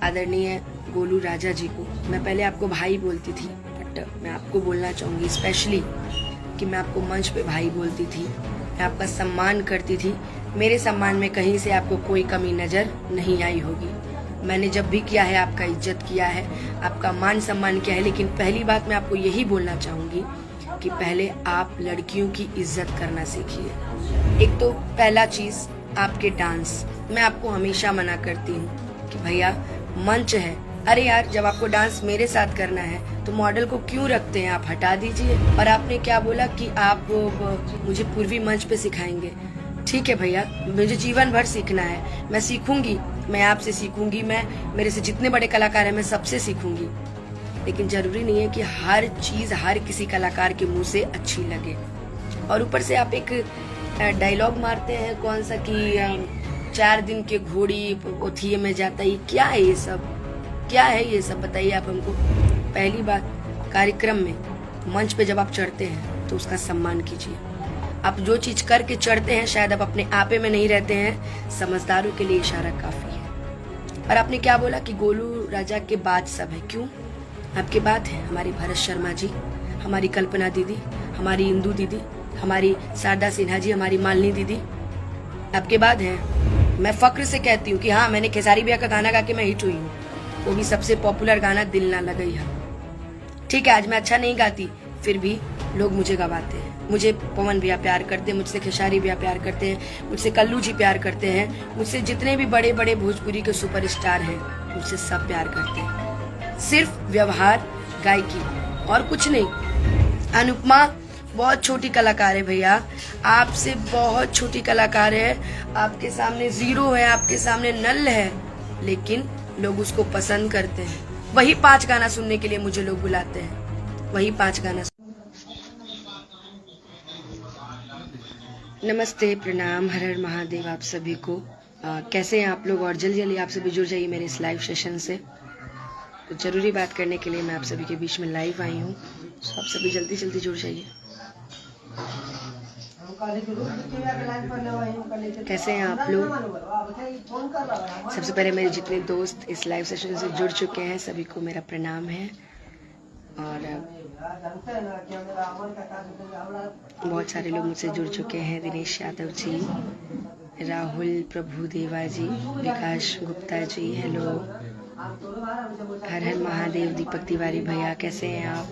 आदरणीय गोलू राजा जी को मैं पहले आपको भाई बोलती थी, बट मैं आपको बोलना चाहूँगी स्पेशली कि मैं आपको मंच पे भाई बोलती थी, मैं आपका सम्मान करती थी। मेरे सम्मान में कहीं से आपको कोई कमी नज़र नहीं आई होगी। मैंने जब भी किया है आपका इज्जत किया है, आपका मान सम्मान किया है। लेकिन पहली बात मैं आपको यही बोलना चाहूँगी कि पहले आप लड़कियों की इज्जत करना सीखिए। एक तो पहला चीज़ आपके डांस, मैं आपको हमेशा मना करती हूँ कि भैया मंच है, अरे यार जब आपको डांस मेरे साथ करना है तो मॉडल को क्यों रखते हैं, आप हटा दीजिए। और आपने क्या बोला कि आप मुझे पूर्वी मंच पे सिखाएंगे। ठीक है भैया, मुझे जीवन भर सीखना है, मैं सीखूंगी, मैं आपसे सीखूंगी, मैं मेरे से जितने बड़े कलाकार हैं मैं सबसे सीखूंगी। लेकिन जरूरी नहीं है कि हर चीज हर किसी कलाकार के मुंह से अच्छी लगे। और ऊपर से आप एक डायलॉग मारते हैं कौन सा कि 4 दिन के घोड़ी ओथिये में जाता है, क्या है ये सब, क्या है ये सब, बताइए आप हमको। पहली बात, कार्यक्रम में मंच पे जब आप चढ़ते हैं तो उसका सम्मान कीजिए। आप जो चीज करके चढ़ते हैं शायद आप अपने आपे में नहीं रहते हैं, समझदारों के लिए इशारा काफी है। और आपने क्या बोला कि गोलू राजा के बाद सब है, क्यों? आपके बाद है हमारी भरत शर्मा जी, हमारी कल्पना दीदी, हमारी इंदू दीदी, हमारी शारदा सिन्हा जी, हमारी मालिनी दीदी आपके बाद है। मैं फक्र से कहती हूँ कि हाँ, मैंने खेसारी भैया का गाना गा के मैं हिट हुई हूँ, वो भी सबसे पॉपुलर गाना दिल ना लगई है। ठीक है, आज मैं अच्छा नहीं गाती, फिर भी लोग मुझे गवाते हैं। मुझे पवन भैया प्यार करते हैं, मुझसे खेसारी भैया प्यार करते हैं, मुझसे कल्लू जी प्यार करते हैं, मुझसे जितने भी बड़े बड़े भोजपुरी के सुपरस्टार हैं मुझसे सब प्यार करते हैं। सिर्फ व्यवहार, गायकी और कुछ नहीं। अनुपमा बहुत छोटी कलाकार है भैया, आपसे बहुत छोटी कलाकार है, आपके सामने जीरो है, आपके सामने नल है, लेकिन लोग उसको पसंद करते हैं। वही 5 गाना सुनने के लिए मुझे लोग बुलाते हैं, वही 5 गाना। नमस्ते, प्रणाम, हर हर महादेव आप सभी को। कैसे हैं आप लोग? और जल्दी जल्दी आप सभी जुड़ जाइए मेरे इस लाइव सेशन से। तो जरूरी बात करने के लिए मैं आप सभी के बीच में लाइव आई हूँ, तो आप सभी जल्दी जल्दी जुड़ जाइए। कैसे हैं आप लोग? सबसे पहले मेरे जितने दोस्त इस लाइव सेशन से जुड़ चुके हैं सभी को मेरा प्रणाम है। और बहुत सारे लोग मुझसे जुड़ चुके हैं, दिनेश यादव जी, राहुल प्रभु देवा जी, विकास गुप्ता जी, हेलो, हर हर महादेव, दीपक तिवारी भैया कैसे हैं आप,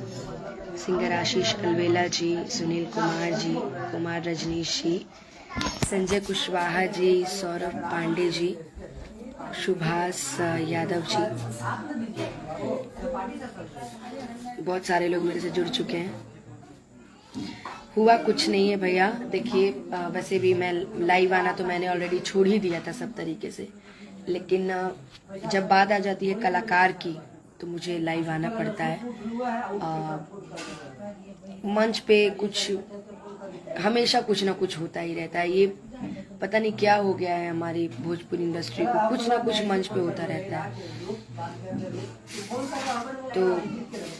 सिंगर आशीष अलवेला जी, सुनील कुमार जी, कुमार रजनीश जी, संजय कुशवाहा जी, सौरभ पांडे जी, सुभाष यादव जी, बहुत सारे लोग मेरे से जुड़ चुके हैं। हुआ कुछ नहीं है भैया, देखिए वैसे भी मैं लाइव आना तो मैंने ऑलरेडी छोड़ ही दिया था सब तरीके से, लेकिन जब बात आ जाती है कलाकार की तो मुझे लाइव आना पड़ता है। मंच पे कुछ हमेशा कुछ ना कुछ होता ही रहता है, ये पता नहीं क्या हो गया है हमारी भोजपुरी इंडस्ट्री को, कुछ ना कुछ मंच पे होता रहता है। तो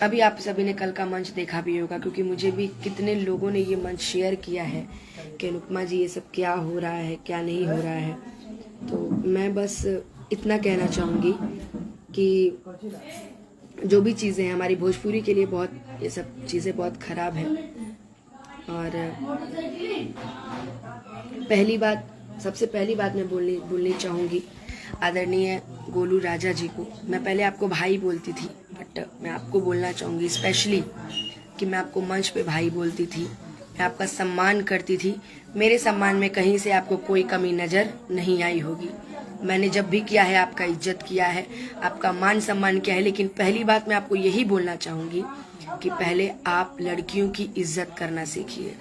अभी आप सभी ने कल का मंच देखा भी होगा, क्योंकि मुझे भी कितने लोगों ने ये मंच शेयर किया है कि अनुपमा जी ये सब क्या हो रहा है, क्या नहीं हो रहा है। तो मैं बस इतना कहना चाहूँगी कि जो भी चीज़ें हैं हमारी भोजपुरी के लिए बहुत, ये सब चीज़ें बहुत ख़राब हैं। और सबसे पहली बात मैं बोलनी चाहूँगी आदरणीय गोलू राजा जी को। मैं पहले आपको भाई बोलती थी, बट मैं आपको बोलना चाहूँगी स्पेशली कि मैं आपको मंच पे भाई बोलती थी, मैं आपका सम्मान करती थी। मेरे सम्मान में कहीं से आपको कोई कमी नज़र नहीं आई होगी। मैंने जब भी किया है आपका इज्जत किया है, आपका मान सम्मान किया है। लेकिन पहली बात मैं आपको यही बोलना चाहूँगी कि पहले आप लड़कियों की इज्जत करना सीखिए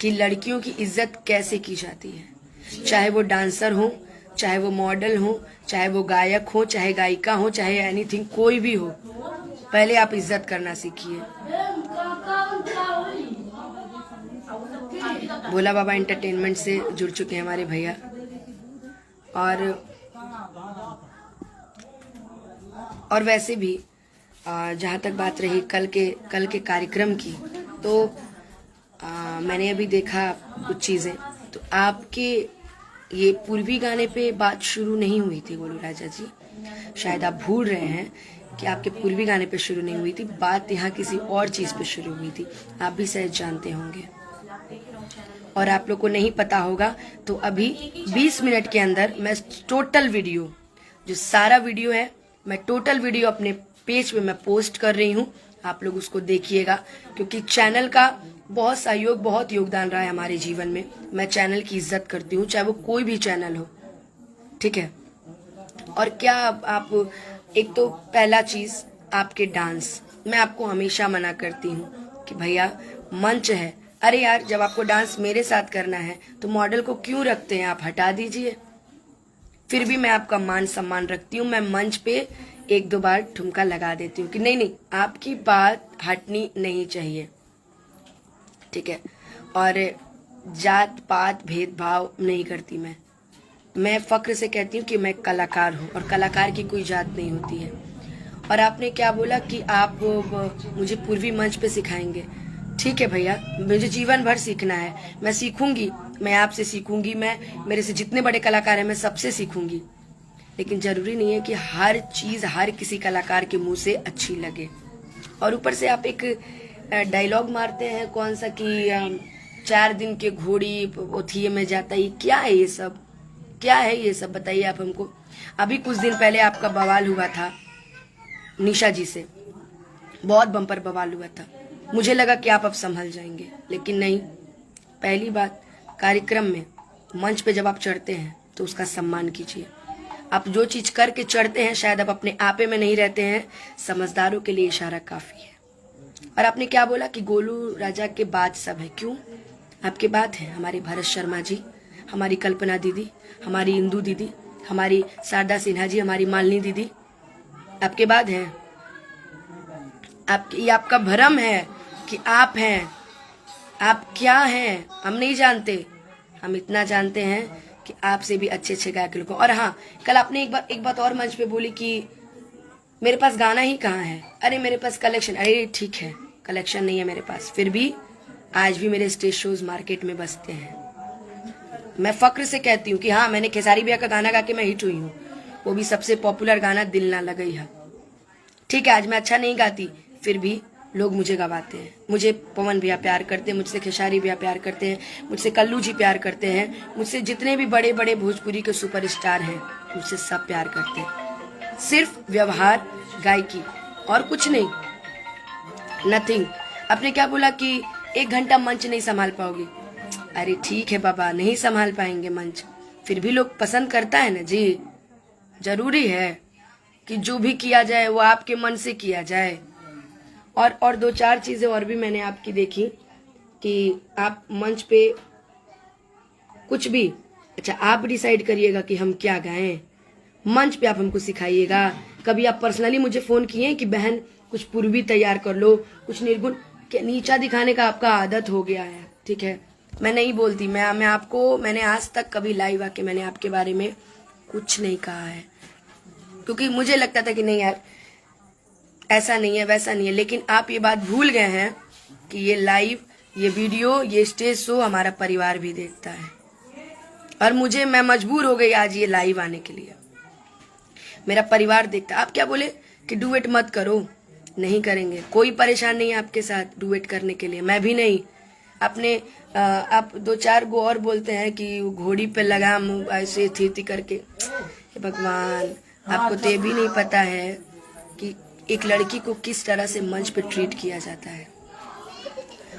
कि लड़कियों की इज्जत कैसे की जाती है। चाहे वो डांसर हो, चाहे वो मॉडल हो, चाहे वो गायक हो, चाहे गायिका हो, चाहे एनीथिंग, कोई भी हो, पहले आप इज्जत करना सीखिए। भोला बाबा एंटरटेनमेंट से जुड़ चुके हैं हमारे भैया। और वैसे भी जहाँ तक बात रही कल के कार्यक्रम की, तो मैंने अभी देखा कुछ चीज़ें, तो आपके ये पूर्वी गाने पे बात शुरू नहीं हुई थी गोलू राजा जी, शायद आप भूल रहे हैं कि आपके पूर्वी गाने पे शुरू नहीं हुई थी, बात यहाँ किसी और चीज़ पे शुरू हुई थी। आप भी शायद जानते होंगे, और आप लोग को नहीं पता होगा तो अभी 20 मिनट के अंदर मैं टोटल वीडियो, जो सारा वीडियो है, मैं टोटल वीडियो अपने पेज पे मैं पोस्ट कर रही हूँ। आप लोग उसको देखिएगा, क्योंकि चैनल का बहुत सहयोग, बहुत योगदान रहा है हमारे जीवन में। मैं चैनल की इज्जत करती हूँ, चाहे वो कोई भी चैनल हो, ठीक है। और क्या आप एक तो पहला चीज आपके डांस, मैं आपको हमेशा मना करती हूँ कि भैया मंच है, अरे यार जब आपको डांस मेरे साथ करना है तो मॉडल को क्यों रखते हैं, आप हटा दीजिए। फिर भी मैं आपका मान सम्मान रखती हूँ, मैं मंच पे 1-2 बार ठुमका लगा देती हूँ कि नहीं नहीं, आपकी बात हटनी नहीं चाहिए, ठीक है। और जात पात भेदभाव नहीं करती मैं फक्र से कहती हूँ कि मैं कलाकार हूँ, और कलाकार की कोई जात नहीं होती है। और आपने क्या बोला कि आप मुझे पूर्वी मंच पे सिखाएंगे, ठीक है भैया, मुझे जीवन भर सीखना है, मैं सीखूंगी, मैं आपसे सीखूंगी, मैं मेरे से जितने बड़े कलाकार हैं मैं सबसे सीखूंगी। लेकिन जरूरी नहीं है कि हर चीज हर किसी कलाकार के मुंह से अच्छी लगे। और ऊपर से आप एक डायलॉग मारते हैं कौन सा कि 4 दिन के घोड़ी ओथिये में जाता, ये क्या है, ये सब क्या है, ये सब बताइए आप हमको। अभी कुछ दिन पहले आपका बवाल हुआ था निशा जी से, बहुत बम्पर बवाल हुआ था। मुझे लगा कि आप अब संभल जाएंगे, लेकिन नहीं। पहली बात, कार्यक्रम में मंच पे जब आप चढ़ते हैं तो उसका सम्मान कीजिए। आप जो चीज करके चढ़ते हैं, शायद आप अपने आपे में नहीं रहते हैं, समझदारों के लिए इशारा काफी है। और आपने क्या बोला कि गोलू राजा के बाद सब है, क्यों? आपके बाद है हमारे भरत शर्मा जी, हमारी कल्पना दीदी, हमारी इंदू दीदी, हमारी शारदा सिन्हा जी, हमारी मालिनी दीदी, आपके बाद हैं। ये आपका भ्रम है कि आप हैं, आप क्या हैं हम नहीं जानते। हम इतना जानते हैं कि आपसे भी अच्छे अच्छे गायक लोग। और हाँ, कल आपने एक बात और मंच पे बोली कि मेरे पास गाना ही कहाँ है, अरे मेरे पास कलेक्शन, अरे ठीक है कलेक्शन नहीं है मेरे पास, फिर भी आज भी मेरे स्टेज शोज मार्केट में बजते हैं। मैं फक्र से कहती हूँ कि हाँ, मैंने खेसारी भैया का गाना गा के मैं हिट हुई हूँ, वो भी सबसे पॉपुलर गाना दिल ना लगई है, ठीक है। आज मैं अच्छा नहीं गाती, फिर भी लोग मुझे गवाते हैं, मुझे पवन भैया प्यार करते हैं, मुझसे खेसारी भैया प्यार करते हैं, मुझसे कल्लू जी प्यार करते हैं, मुझसे जितने भी बड़े बड़े भोजपुरी के सुपरस्टार हैं मुझसे सब प्यार करते हैं। सिर्फ व्यवहार, गायकी और कुछ नहीं, नथिंग। आपने क्या बोला कि 1 घंटा मंच नहीं संभाल पाओगी, अरे ठीक है बाबा, नहीं संभाल पाएंगे मंच, फिर भी लोग पसंद करता है ना जी। जरूरी है कि जो भी किया जाए वो आपके मन से किया जाए। और 2-4 चीजें और भी मैंने आपकी देखी कि आप मंच पे कुछ भी, अच्छा आप डिसाइड करिएगा कि हम क्या गाएं, मंच पे आप हमको सिखाइएगा। कभी आप पर्सनली मुझे फोन किए कि बहन कुछ पूर्वी तैयार कर लो, कुछ निर्गुण, नीचा दिखाने का आपका आदत हो गया है, ठीक है। मैं नहीं बोलती, मैंने आज तक कभी लाइव आके मैंने आपके बारे में कुछ नहीं कहा है, क्योंकि मुझे लगता था कि नहीं यार ऐसा नहीं है वैसा नहीं है। लेकिन आप ये बात भूल गए हैं कि ये लाइव, ये वीडियो, ये स्टेज शो हमारा परिवार भी देखता है, और मैं मजबूर हो गई आज ये लाइव आने के लिए, मेरा परिवार देखता है। आप क्या बोले कि डुएट मत करो, नहीं करेंगे, कोई परेशान नहीं है आपके साथ डुएट करने के लिए, मैं भी नहीं। आप 2-4 गो और बोलते हैं कि घोड़ी पे लगाम ऐसे थी करके, भगवान आपको तो ये भी नहीं पता है कि एक लड़की को किस तरह से मंच पे ट्रीट किया जाता है।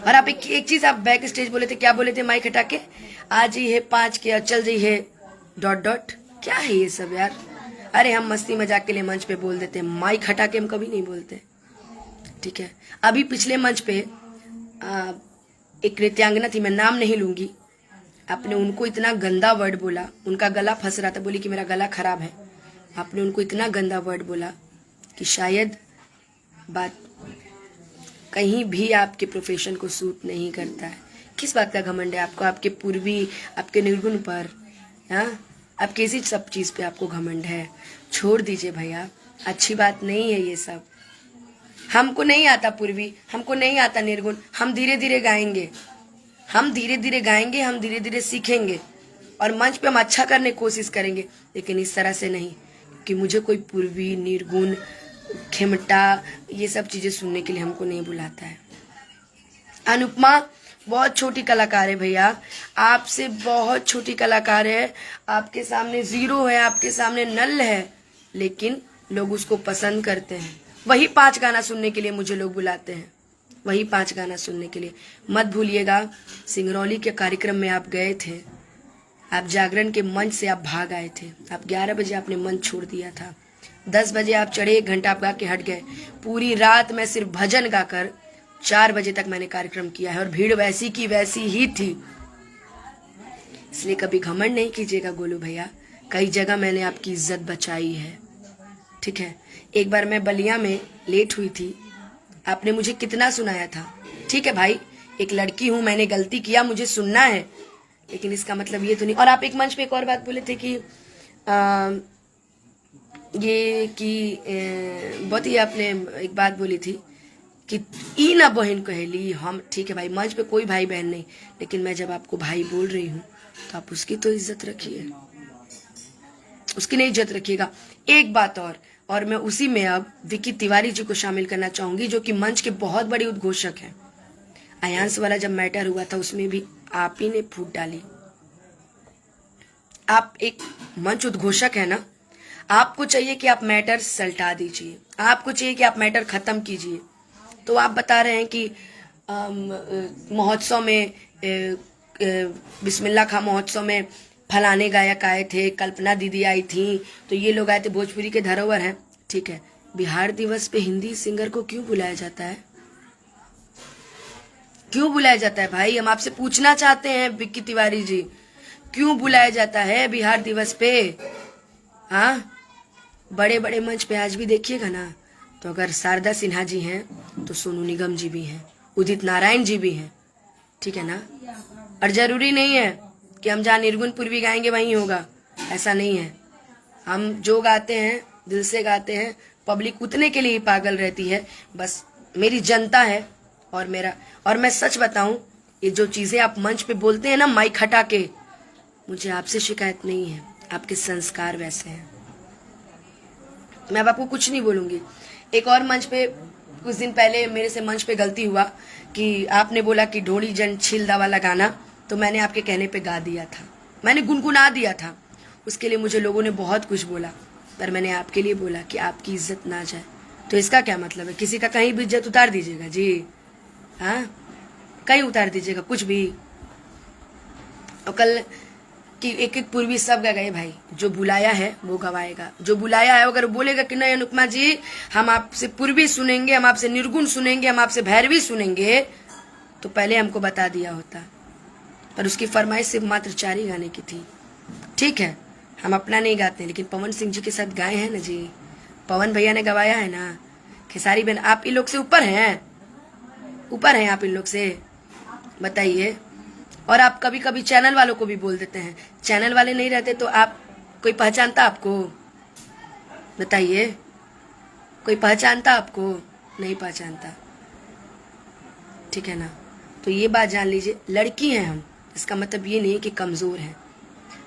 और आप एक चीज आप बैक स्टेज बोले थे, क्या बोले थे माइक हटा के, आज ही है 5 के चल जी है ... क्या है ये सब यार। अरे हम मस्ती मजाक के लिए मंच पे बोल देते हैं, माइक हटा के हम कभी नहीं बोलते, ठीक है। अभी पिछले मंच पे एक नृत्यांगना थी, मैं नाम नहीं लूंगी, आपने उनको इतना गंदा वर्ड बोला, उनका गला फंस रहा था, बोली कि मेरा गला खराब है, आपने उनको इतना गंदा वर्ड बोला कि शायद बात कहीं भी आपके प्रोफेशन को सूट नहीं करता है। किस बात का घमंड है आपको, आपके पूर्वी, आपके निर्गुण पर, हाँ, आप किसी सब चीज पे आपको घमंड है। छोड़ दीजिए भैया, अच्छी बात नहीं है ये सब। हमको नहीं आता पूर्वी, हमको नहीं आता निर्गुण, हम धीरे धीरे गाएंगे, हम धीरे धीरे गाएंगे, हम धीरे धीरे सीखेंगे, और मंच पे हम अच्छा करने की कोशिश करेंगे, लेकिन इस तरह से नहीं। कि मुझे कोई पूर्वी, निर्गुण, खेमटा ये सब चीजें सुनने के लिए हमको नहीं बुलाता है। अनुपमा बहुत छोटी कलाकार है भैया, आपसे बहुत छोटी कलाकार है, आपके सामने जीरो है, आपके सामने नल है, लेकिन लोग उसको पसंद करते हैं। वही 5 गाना सुनने के लिए मुझे लोग बुलाते हैं, वही 5 गाना सुनने के लिए। मत भूलिएगा, सिंगरौली के कार्यक्रम में आप गए थे, आप जागरण के मंच से आप भाग आए थे। आप 11 बजे आपने मंच छोड़ दिया था, 10 बजे आप चढ़े, 1 घंटा आप गा के हट गए। पूरी रात मैं सिर्फ भजन गाकर 4 बजे तक मैंने कार्यक्रम किया है, और भीड़ वैसी की वैसी ही थी। इसलिए कभी घमंड नहीं कीजिएगा गोलू भैया, कई जगह मैंने आपकी इज्जत बचाई है, ठीक है। एक बार मैं बलिया में लेट हुई थी, आपने मुझे कितना सुनाया था। ठीक है भाई, एक लड़की हूं, मैंने गलती किया, मुझे सुनना है, लेकिन इसका मतलब ये तो नहीं। और आप एक मंच पे एक और बात बोले थे कि बहुत ही आपने एक बात बोली थी कि ई ना बहन कहेली हम। ठीक है भाई, मंच पे कोई भाई बहन नहीं, लेकिन मैं जब आपको भाई बोल रही हूँ तो आप उसकी तो इज्जत रखिए, उसकी नहीं इज्जत रखिएगा। एक बात और मैं उसी में अब विकी तिवारी जी को शामिल करना चाहूंगी, जो कि मंच के बहुत बड़ी उद्घोषक हैं। आयांश वाला जब मैटर हुआ था उसमें भी आप ही ने फूट डाली। आप एक मंच उद्घोषक है ना, आपको चाहिए कि आप मैटर सल्टा दीजिए, आपको चाहिए कि आप मैटर खत्म कीजिए। तो आप बता रहे हैं कि महोत्सव में बिस्मिल्लाह खां महोत्सव में फलाने गायक आए थे, कल्पना दीदी आई थी, तो ये लोग आए थे, भोजपुरी के धरोहर हैं। ठीक है, बिहार दिवस पे हिंदी सिंगर को क्यों बुलाया जाता है? क्यों बुलाया जाता है भाई? हम आपसे पूछना चाहते हैं विक्की तिवारी जी, क्यों बुलाया जाता है बिहार दिवस पे? हाँ, बड़े बड़े मंच पे आज भी देखिएगा ना, तो अगर शारदा सिन्हा जी हैं तो सोनू निगम जी भी हैं, उदित नारायण जी भी हैं, ठीक है ना। और जरूरी नहीं है कि हम जहाँ निर्गुण पूर्वी गाएंगे वहीं होगा, ऐसा नहीं है। हम जो गाते हैं दिल से गाते हैं, पब्लिक उतने के लिए ही पागल रहती है, बस मेरी जनता है। और मैं सच बताऊं, ये जो चीजें आप मंच पे बोलते हैं ना माइक हटा के, मुझे आपसे शिकायत नहीं है, आपके संस्कार वैसे हैं, मैं अब आपको कुछ नहीं बोलूंगी। एक और मंच पे कुछ दिन पहले मेरे से मंच पे गलती हुआ कि आपने बोला कि ढोली जन छिलदा वाला गाना, तो मैंने आपके कहने पे गा दिया था, मैंने गुनगुना दिया था। उसके लिए मुझे लोगों ने बहुत कुछ बोला, पर मैंने आपके लिए बोला कि आपकी इज्जत ना जाए। तो इसका क्या मतलब है? किसी का कहीं भी इज्जत उतार दीजिएगा जी? हाँ, कहीं उतार दीजिएगा कुछ भी। और कल कि एक एक पूर्वी सब गए भाई, जो बुलाया है वो गवाएगा। जो बुलाया है अगर बोलेगा कि नहीं अनुपमा जी हम आपसे पूर्वी सुनेंगे, हम आपसे निर्गुण सुनेंगे, हम आपसे भैरवी सुनेंगे, तो पहले हमको बता दिया होता। पर उसकी फरमाइश सिर्फ मात्र 4 ही गाने की थी। ठीक है, हम अपना नहीं गाते, लेकिन पवन सिंह जी के साथ गाए हैं ना जी, पवन भैया ने गवाया है ना। खेसारी बहन, आप इन लोग से ऊपर हैं, ऊपर हैं आप इन लोग से, बताइए। और आप कभी कभी चैनल वालों को भी बोल देते हैं, चैनल वाले नहीं रहते तो आप कोई पहचानता आपको? बताइए, कोई पहचानता आपको? नहीं पहचानता, ठीक है ना। तो ये बात जान लीजिए, लड़की हैं हम, इसका मतलब ये नहीं कि कमजोर हैं।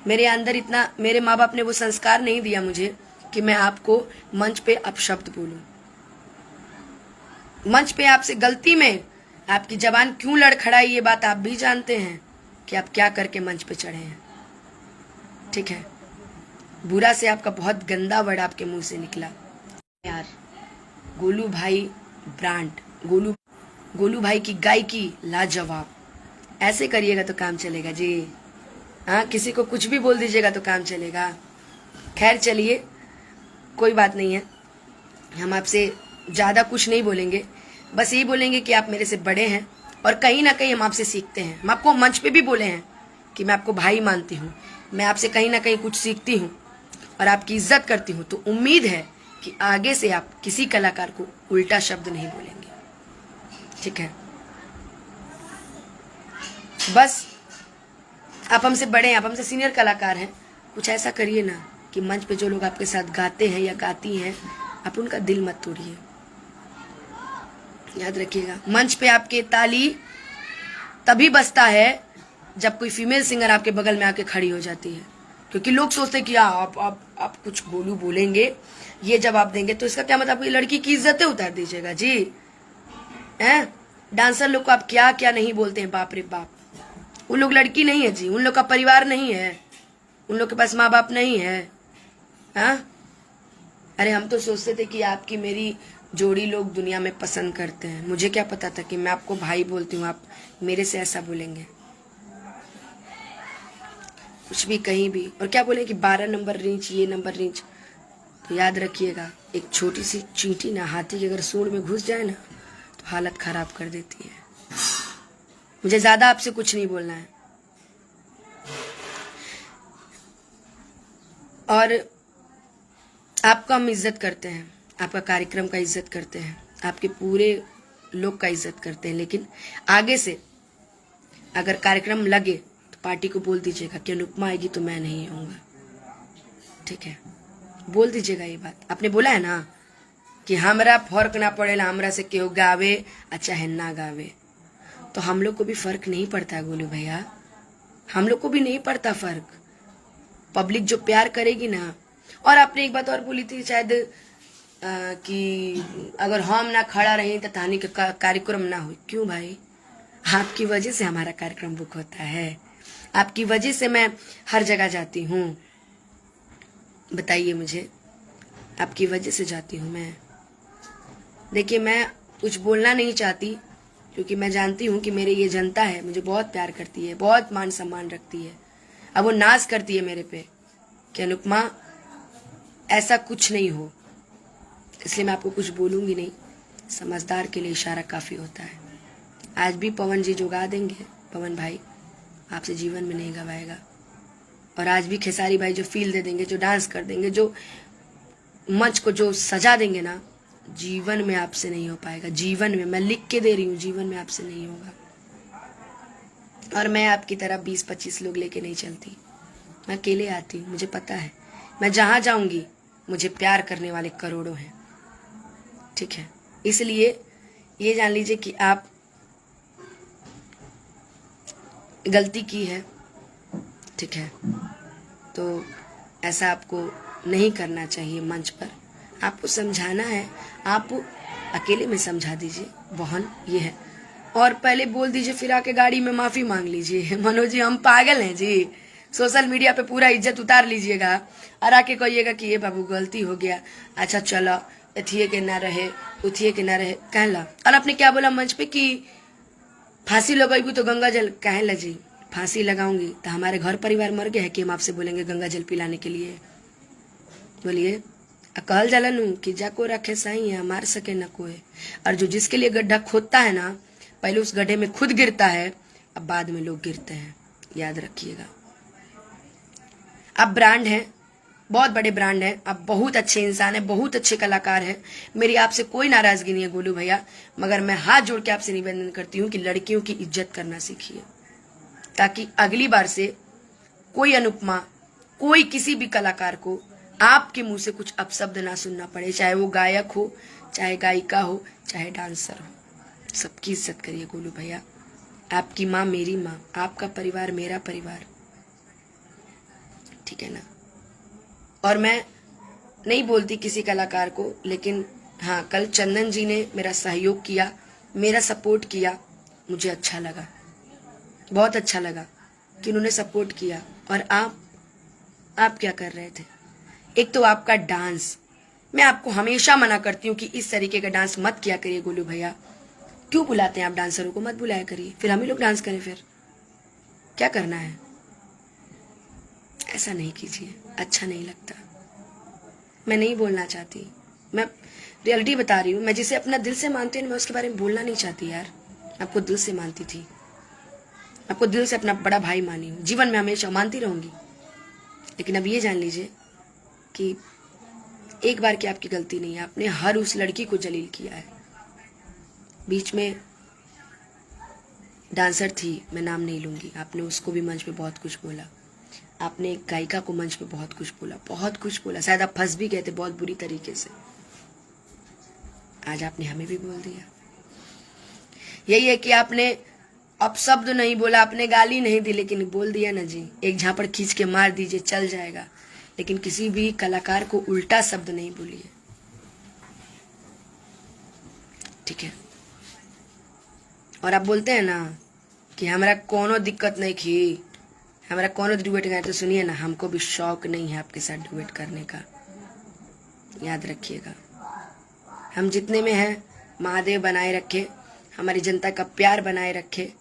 मेरे अंदर इतना, मेरे माँ बाप ने वो संस्कार नहीं दिया मुझे कि मैं आपको मंच पे अपशब्द बोलूं। मंच पे आपसे गलती में आपकी जबान क्यों लड़खड़ाई, ये बात आप भी जानते हैं कि आप क्या करके मंच पे चढ़े हैं, ठीक है। बुरा से आपका बहुत गंदा वर्ड आपके मुंह से निकला यार। गोलू भाई ब्रांड, गोलू भाई की गायकी लाजवाब। ऐसे करिएगा तो काम चलेगा जी। हाँ, किसी को कुछ भी बोल दीजिएगा तो काम चलेगा। खैर चलिए, कोई बात नहीं है, हम आपसे ज़्यादा कुछ नहीं बोलेंगे, बस यही बोलेंगे कि आप मेरे से बड़े हैं और कहीं ना कहीं हम आपसे सीखते हैं। हम आपको मंच पे भी बोले हैं कि मैं आपको भाई मानती हूँ, मैं आपसे कहीं ना कहीं कुछ सीखती हूँ और आपकी इज्जत करती हूँ। तो उम्मीद है कि आगे से आप किसी कलाकार को उल्टा शब्द नहीं बोलेंगे, ठीक है। बस आप हमसे बड़े हैं, आप हमसे सीनियर कलाकार हैं, कुछ ऐसा करिए ना कि मंच पे जो लोग आपके साथ गाते हैं या गाती हैं, आप उनका दिल मत तोड़िए। याद रखिएगा, मंच पे आपके ताली तभी बजता है जब कोई फीमेल सिंगर आपके बगल में आके खड़ी हो जाती है, क्योंकि लोग सोचते हैं कि आप कुछ गोलू बोलेंगे, ये जवाब देंगे तो इसका क्या मतलब आपकी लड़की की इज्जतें उतार दीजिएगा जी। हैं डांसर लोग को आप क्या क्या नहीं बोलते हैं, बाप रे बाप। उन लोग लड़की नहीं है जी, उन लोग का परिवार नहीं है, उन लोग के पास माँ बाप नहीं है। हाँ अरे हम तो सोचते थे कि आपकी मेरी जोड़ी लोग दुनिया में पसंद करते हैं। मुझे क्या पता था कि मैं आपको भाई बोलती हूँ, आप मेरे से ऐसा बोलेंगे। कुछ भी कहीं भी। और क्या बोले कि 12 नंबर रेंज, ये नंबर रेंज। तो याद रखिएगा, एक छोटी सी चींटी ना हाथी के अगर सूंड में घुस जाए ना तो हालत खराब कर देती है। मुझे ज्यादा आपसे कुछ नहीं बोलना है। और आपका हम इज्जत करते हैं, आपका कार्यक्रम का इज्जत करते हैं, आपके पूरे लोग का इज्जत करते हैं, लेकिन आगे से अगर कार्यक्रम लगे तो पार्टी को बोल दीजिएगा कि अनुपमा आएगी तो मैं नहीं आऊंगा। ठीक है, बोल दीजिएगा ये बात। आपने बोला है ना कि हमरा फर्क ना पड़ेला, हमरा से केहू गावे चाहे ना गावे। तो हम लोग को भी फर्क नहीं पड़ता गोलू भैया, हम लोग को भी नहीं पड़ता फर्क। पब्लिक जो प्यार करेगी ना। और आपने एक बात और बोली थी शायद कि अगर हम ना खड़ा रहे तो कहानी का कार्यक्रम ना हो। क्यों भाई, आपकी वजह से हमारा कार्यक्रम बुक होता है, आपकी वजह से मैं हर जगह जाती हूँ। बताइए मुझे, आपकी वजह से जाती हूँ मैं। देखिए मैं कुछ बोलना नहीं चाहती क्योंकि मैं जानती हूँ कि मेरे ये जनता है, मुझे बहुत प्यार करती है, बहुत मान सम्मान रखती है। अब वो नाज करती है मेरे पे कि अनुपमा ऐसा कुछ नहीं हो, इसलिए मैं आपको कुछ बोलूंगी नहीं। समझदार के लिए इशारा काफी होता है। आज भी पवन जी जुगा देंगे, पवन भाई आपसे जीवन में नहीं गवाएगा। और आज भी खेसारी भाई जो फील दे देंगे, जो डांस कर देंगे, जो मंच को जो सजा देंगे ना, जीवन में आपसे नहीं हो पाएगा। जीवन में, मैं लिख के दे रही हूँ, जीवन में आपसे नहीं होगा। और मैं आपकी तरह 20-25 लोग लेके नहीं चलती, मैं अकेले आती हूँ। मुझे पता है मैं जहां जाऊंगी मुझे प्यार करने वाले करोड़ों हैं। ठीक है, इसलिए ये जान लीजिए कि आप गलती की है। ठीक है, तो ऐसा आपको नहीं करना चाहिए। मंच पर आपको समझाना है, आप अकेले में समझा दीजिए बहन ये है, और पहले बोल दीजिए, फिर आके गाड़ी में माफी मांग लीजिए। मनोज जी हम पागल हैं जी, सोशल मीडिया पे पूरा इज्जत उतार लीजिएगा और आके कहिएगा कि ये बाबू गलती हो गया, अच्छा चलो एथिए के ना रहे उथिए के ना रहे कहला। और आपने क्या बोला मंच पे कि फांसी लगाएगी तो गंगा जल कहला जी। फांसी लगाऊंगी तो हमारे घर परिवार मर गए है कि हम आपसे बोलेंगे गंगा जल पिलाने के लिए? बोलिए। कहल जाला नू कि जाको रखे सही है मार सके न कोई। और जो जिसके लिए गड्ढा खोदता है ना, पहले उस गड्ढे में खुद गिरता है, अब बाद में लोग गिरते हैं। याद रखिएगा, आप ब्रांड हैं, बहुत बड़े ब्रांड हैं, आप बहुत अच्छे इंसान हैं, बहुत अच्छे कलाकार हैं। मेरी आपसे कोई नाराजगी नहीं है गोलू भैया, मगर मैं हाथ जोड़ के आपसे निवेदन करती हूँ कि लड़कियों की इज्जत करना सीखिए, ताकि अगली बार से कोई अनुपमा, कोई किसी भी कलाकार को आपके मुंह से कुछ अपशब्द ना सुनना पड़े, चाहे वो गायक हो, चाहे गायिका हो, चाहे डांसर हो। सबकी इज्जत करिए गोलू भैया। आपकी माँ मेरी माँ, आपका परिवार मेरा परिवार। ठीक है ना? और मैं नहीं बोलती किसी कलाकार को, लेकिन हाँ कल चंदन जी ने मेरा सहयोग किया, मेरा सपोर्ट किया, मुझे अच्छा लगा, बहुत अच्छा लगा कि उन्होंने सपोर्ट किया। और आप क्या कर रहे थे? एक तो आपका डांस, मैं आपको हमेशा मना करती हूँ कि इस तरीके का डांस मत किया करिए गोलू भैया। क्यों बुलाते हैं आप डांसरों को? मत बुलाया करिए, फिर हम ही लोग डांस करें। फिर क्या करना है? ऐसा नहीं कीजिए, अच्छा नहीं लगता। मैं नहीं बोलना चाहती, मैं रियलिटी बता रही हूँ। मैं जिसे अपना दिल से मानती हूँ मैं उसके बारे में बोलना नहीं चाहती यार। आपको दिल से मानती थी, आपको दिल से अपना बड़ा भाई मानी हूँ, जीवन में हमेशा मानती रहूंगी। लेकिन अब ये जान लीजिए कि एक बार की आपकी गलती नहीं है, आपने हर उस लड़की को जलील किया है। बीच में डांसर थी, मैं नाम नहीं लूंगी, आपने उसको भी मंच पे बहुत कुछ बोला। आपने एक गायिका को मंच पे बहुत कुछ बोला, बहुत कुछ बोला। शायद आप फंस भी गए थे बहुत बुरी तरीके से। आज आपने हमें भी बोल दिया। यही है कि आपने अब शब्द नहीं बोला, आपने गाली नहीं दी, लेकिन बोल दिया ना जी, एक झापड़ खींच के मार दीजिए चल जाएगा, लेकिन किसी भी कलाकार को उल्टा शब्द नहीं बोलिए, ठीक है। और आप बोलते हैं ना कि हमारा कोनो दिक्कत नहीं थी, हमारा कोनो डिबेट गए, तो सुनिए ना, हमको भी शौक नहीं है आपके साथ डिबेट करने का, याद रखिएगा। हम जितने में हैं महादेव बनाए रखे, हमारी जनता का प्यार बनाए रखे,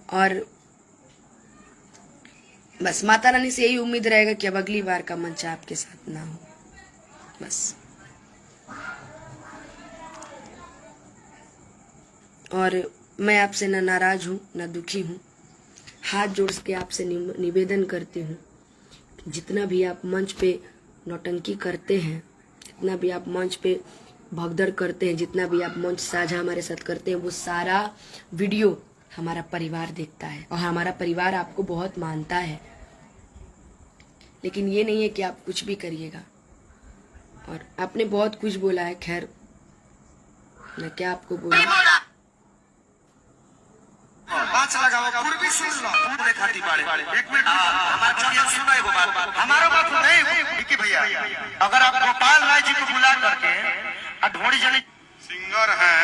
और बस माता रानी से यही उम्मीद रहेगा कि अब अगली बार का मंच आपके साथ ना हो, बस। और मैं आपसे ना नाराज हूँ ना दुखी हूँ, हाथ जोड़ के आपसे निवेदन करती हूँ, जितना भी आप मंच पे नौटंकी करते हैं, जितना भी आप मंच पे भगदड़ करते हैं, जितना भी आप मंच साझा हमारे साथ करते हैं, वो सारा वीडियो हमारा परिवार देखता है और हमारा परिवार आपको बहुत मानता है। लेकिन ये नहीं है कि आप कुछ भी करिएगा। और आपने बहुत कुछ बोला है, खैर मैं क्या आपको बोलूं। पूर्वी सुन लो, पूरे खाती बाड़े। एक मिनट हमारा चलिए सुनो एगो बात, हमारा बात नहीं विकी भैया, अगर आप गोपाल राय जी को बुला करके ढोड़ी जली सिंगर हैं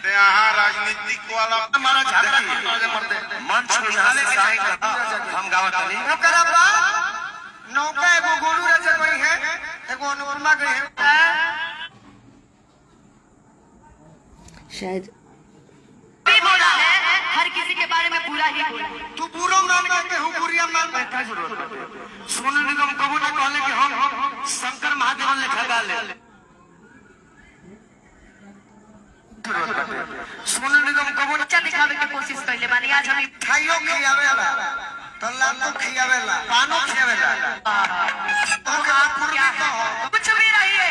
तो यहाँ राजनीतिक वाला हमारा झगड़ा मंच में यहाँ से हम गावत नहीं ओकरा बा नौका एगो गोलू राजा कोई है, एगो अनुपमा गई है, शायद बोला है हर किसी के बारे में बुरा ही बोला। तू बुरा मान के हूँ बुरिया मान के क्या जरूरत है। सोनू निगम कबू ने कहले कि हम शंकर महादेव लिखा गा ले, सोनू निगम कबू अच्छा दिखावे की कोशिश कैले बानी, आज हम खाइयो खियावेला तल्ला तो खियावेला पानो खियावेला तो का कुछ भी रही है,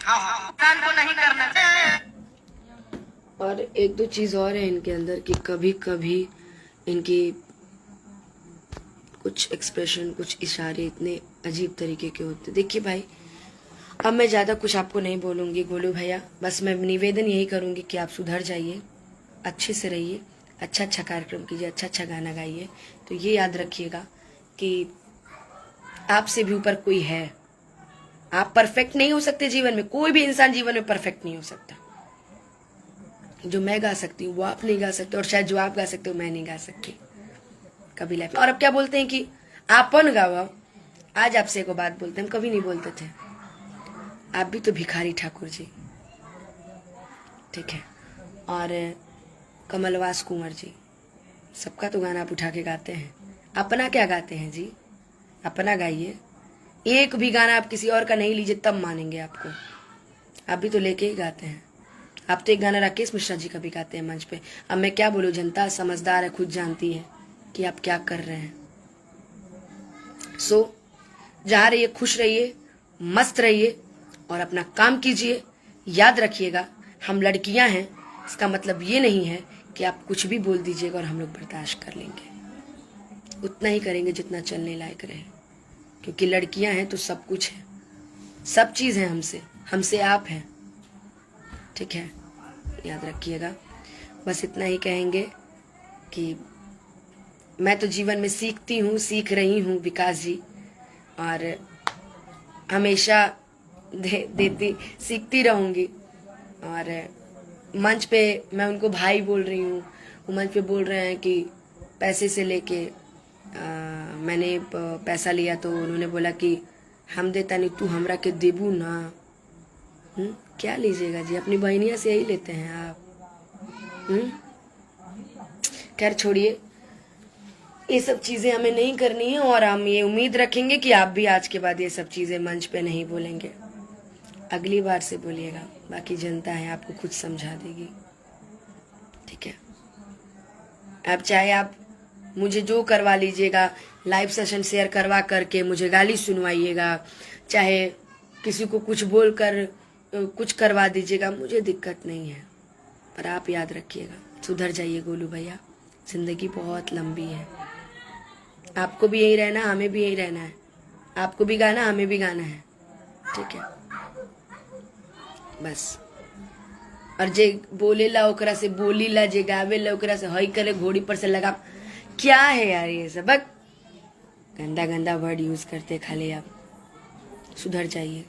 हां कान को नहीं करना चाहिए। और एक दो चीज़ और है इनके अंदर कि कभी कभी इनकी कुछ एक्सप्रेशन, कुछ इशारे इतने अजीब तरीके के होते। देखिए भाई, अब मैं ज़्यादा कुछ आपको नहीं बोलूँगी गोलू भैया, बस मैं निवेदन यही करूँगी कि आप सुधर जाइए, अच्छे से रहिए, अच्छा अच्छा कार्यक्रम कीजिए, अच्छा अच्छा गाना गाइए। तो ये याद रखिएगा कि आपसे भी ऊपर कोई है। आप परफेक्ट नहीं हो सकते जीवन में, कोई भी इंसान जीवन में परफेक्ट नहीं हो सकता। जो मैं गा सकती हूँ वो आप नहीं गा सकते, और शायद जो आप गा सकते हो मैं नहीं गा सकती कभी लाइफ में। और अब क्या बोलते हैं कि आपन गावा। आज आपसे एक बात बोलते हैं, हम कभी नहीं बोलते थे, आप भी तो भिखारी ठाकुर जी, ठीक है, और कमलवास कुंवर जी, सबका तो गाना आप उठा के गाते हैं। अपना क्या गाते हैं जी, अपना गाइए। एक भी गाना आप किसी और का नहीं लीजिए तब मानेंगे आपको, आप भी तो लेके ही गाते हैं। आप तो एक गाना राकेश मिश्रा जी का भी गाते हैं मंच पे। अब मैं क्या बोलूं, जनता समझदार है, खुद जानती है कि आप क्या कर रहे हैं। सो जहाँ रहिए खुश रहिए, मस्त रहिए और अपना काम कीजिए। याद रखिएगा, हम लड़कियां हैं, इसका मतलब ये नहीं है कि आप कुछ भी बोल दीजिएगा और हम लोग बर्दाश्त कर लेंगे। उतना ही करेंगे जितना चलने लायक रहे, क्योंकि लड़कियां हैं तो सब कुछ है, सब चीज़ है हमसे आप हैं, ठीक है। याद रखिएगा, बस इतना ही कहेंगे कि मैं तो जीवन में सीखती हूँ, सीख रही हूँ विकास जी, और हमेशा देती सीखती रहूँगी। और मंच पे मैं उनको भाई बोल रही हूँ, वो मंच पे बोल रहे हैं कि पैसे से लेके मैंने पैसा लिया तो उन्होंने बोला कि हम देता नहीं, तू हमरा के देबू ना। क्या लीजिएगा जी, अपनी बहनिया से यही लेते हैं आप। खैर छोड़िए, ये सब चीज़ें हमें नहीं करनी है, और हम ये उम्मीद रखेंगे कि आप भी आज के बाद ये सब चीज़ें मंच पे नहीं बोलेंगे, अगली बार से बोलिएगा। बाकी जनता है, आपको खुद समझा देगी, ठीक है। अब चाहे आप मुझे जो करवा लीजिएगा, लाइव सेशन शेयर करवा करके मुझे गाली सुनवाइएगा, चाहे किसी को कुछ बोलकर कुछ करवा दीजिएगा, मुझे दिक्कत नहीं है। पर आप याद रखिएगा, सुधर जाइए गोलू भैया, जिंदगी बहुत लंबी है। आपको भी यही रहना, हमें भी यही रहना है, आपको भी गाना, हमें भी गाना है, ठीक है। बस और जे बोलेला ओकरा से बोलीला, जे गावेला ओकरा से हई करे, घोड़ी पर से लगा। क्या है यार ये सब? गंदा गंदा वर्ड यूज करते खाली आप। सुधर जाइए।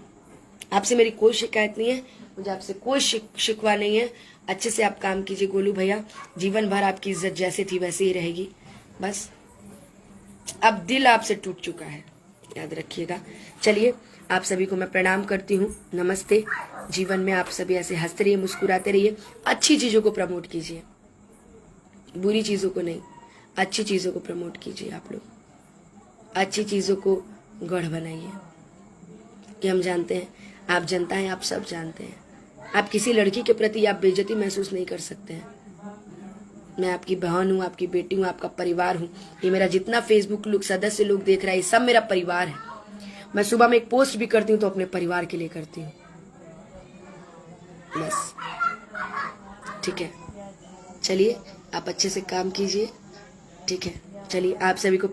आपसे मेरी कोई शिकायत नहीं है, मुझे आपसे कोई शिकवा नहीं है। अच्छे से आप काम कीजिए गोलू भैया, जीवन भर आपकी इज्जत जैसे थी वैसे ही रहेगी। बस अब दिल आपसे टूट चुका है, याद रखिएगा। चलिए, आप सभी को मैं प्रणाम करती हूँ, नमस्ते। जीवन में आप सभी ऐसे हंसते रहिए, मुस्कुराते रहिए, अच्छी चीजों को प्रमोट कीजिए, बुरी चीजों को नहीं, अच्छी चीजों को प्रमोट कीजिए। आप लोग अच्छी चीजों को गढ़ बनाइए, कि हम जानते हैं, आप जनता हैं, आप सब जानते हैं। आप किसी लड़की के प्रति आप बेइज्जती महसूस नहीं कर सकते हैं। मैं आपकी बहन हूँ, आपकी बेटी हूँ, आपका परिवार हूँ। ये मेरा जितना फेसबुक लोग सदस्य लोग देख रहा है, ये सब मेरा परिवार है। मैं सुबह में एक पोस्ट भी करती हूँ तो अपने परिवार के लिए करती हूँ। बस ठीक है, चलिए आप अच्छे से काम कीजिए, ठीक है। चलिए, आप सभी को